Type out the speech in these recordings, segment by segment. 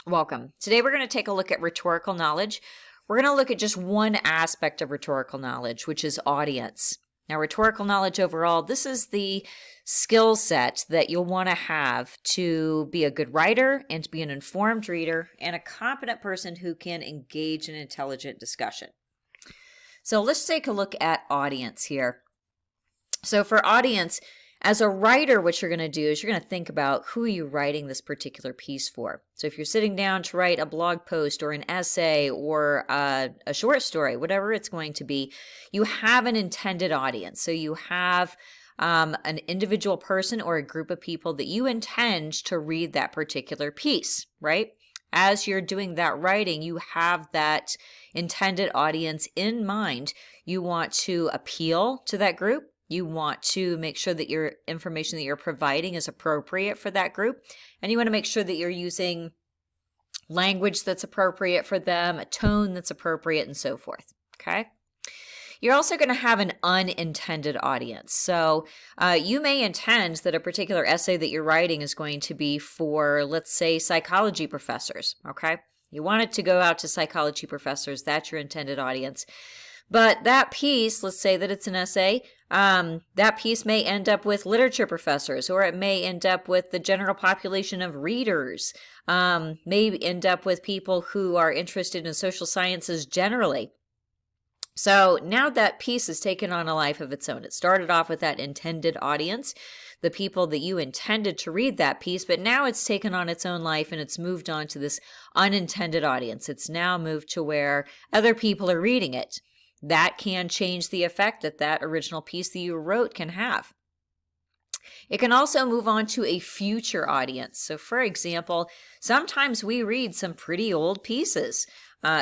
Welcome. Today we're going to take a look at rhetorical knowledge. We're going to look at just one aspect of rhetorical knowledge, which is audience. Now, rhetorical knowledge overall, this is the skill set that you'll want to have to be a good writer and to be an informed reader and a competent person who can engage in intelligent discussion. So let's take a look at audience here. So for audience, as a writer, what you're going to do is you're going to think about who you're writing this particular piece for. So if you're sitting down to write a blog post or an essay or a short story, whatever it's going to be, you have an intended audience. So you have an individual person or a group of people that you intend to read that particular piece, right? As you're doing that writing, you have that intended audience in mind. You want to appeal to that group. You want to make sure that your information that you're providing is appropriate for that group. And you want to make sure that you're using language that's appropriate for them, a tone that's appropriate, and so forth. Okay? You're also going to have an unintended audience. So you may intend that a particular essay that you're writing is going to be for, let's say, psychology professors. Okay? You want it to go out to psychology professors. That's your intended audience. But that piece, let's say that it's an essay, that piece may end up with literature professors, or it may end up with the general population of readers, may end up with people who are interested in social sciences generally. So now that piece has taken on a life of its own. It started off with that intended audience, the people that you intended to read that piece, but now it's taken on its own life and it's moved on to this unintended audience. It's now moved to where other people are reading it. That can change the effect that that original piece that you wrote can have. It can also move on to a future audience. So for example, sometimes we read some pretty old pieces.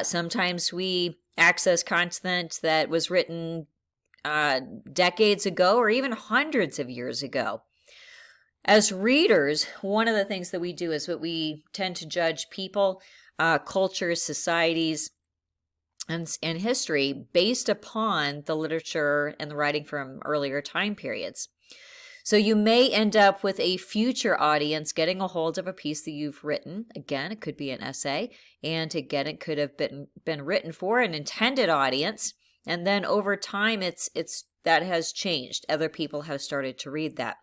Sometimes we access content that was written decades ago or even hundreds of years ago. As readers, one of the things that we do is that we tend to judge people, cultures, societies, and history based upon the literature and the writing from earlier time periods. So you may end up with a future audience getting a hold of a piece that you've written. Again, it could be an essay, and again, it could have been written for an intended audience. And then over time, it's that has changed. Other people have started to read that.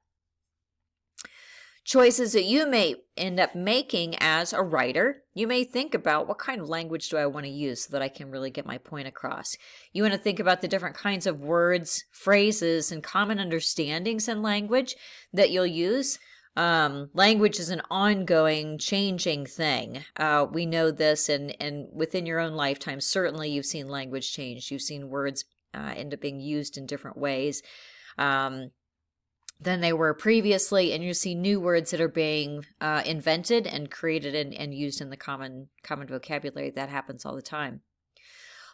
Choices that you may end up making as a writer, you may think about what kind of language do I want to use so that I can really get my point across. You want to think about the different kinds of words, phrases, and common understandings in language that you'll use. Language is an ongoing, changing thing. We know this, and within your own lifetime, certainly you've seen language change. You've seen words end up being used in different ways than they were previously, and you see new words that are being invented and created and used in the common vocabulary. That happens all the time.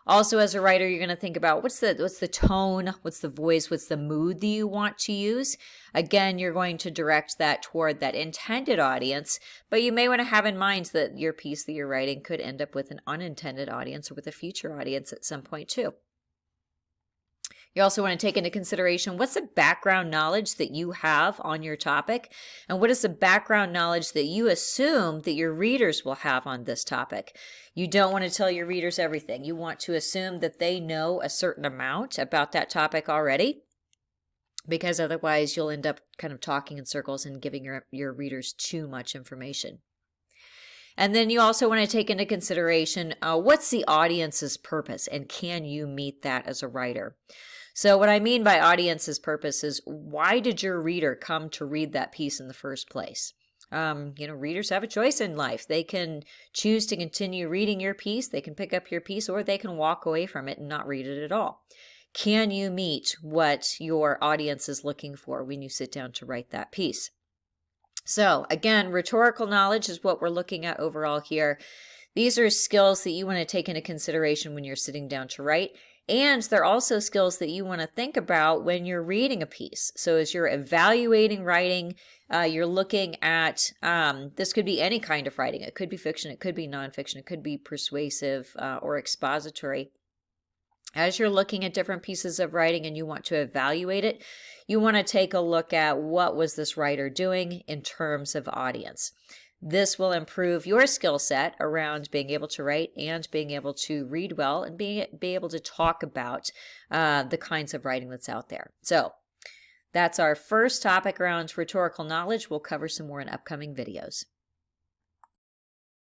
Also, as a writer, you're going to think about what's the tone, what's the voice, what's the mood that you want to use. Again, you're going to direct that toward that intended audience, but you may want to have in mind that your piece that you're writing could end up with an unintended audience or with a future audience at some point too. You also want to take into consideration what's the background knowledge that you have on your topic, and what is the background knowledge that you assume that your readers will have on this topic. You don't want to tell your readers everything. You want to assume that they know a certain amount about that topic already, because otherwise you'll end up kind of talking in circles and giving your readers too much information. And then you also want to take into consideration what's the audience's purpose, and can you meet that as a writer? So what I mean by audience's purpose is, why did your reader come to read that piece in the first place? Readers have a choice in life. They can choose to continue reading your piece, they can pick up your piece, or they can walk away from it and not read it at all. Can you meet what your audience is looking for when you sit down to write that piece? So again, rhetorical knowledge is what we're looking at overall here. These are skills that you want to take into consideration when you're sitting down to write. And they're also skills that you want to think about when you're reading a piece. So as you're evaluating writing, you're looking at, this could be any kind of writing. It could be fiction, it could be nonfiction, it could be persuasive or expository. As you're looking at different pieces of writing and you want to evaluate it, you want to take a look at what was this writer doing in terms of audience. This will improve your skill set around being able to write and being able to read well and be able to talk about the kinds of writing that's out there. So that's our first topic around rhetorical knowledge. We'll cover some more in upcoming videos.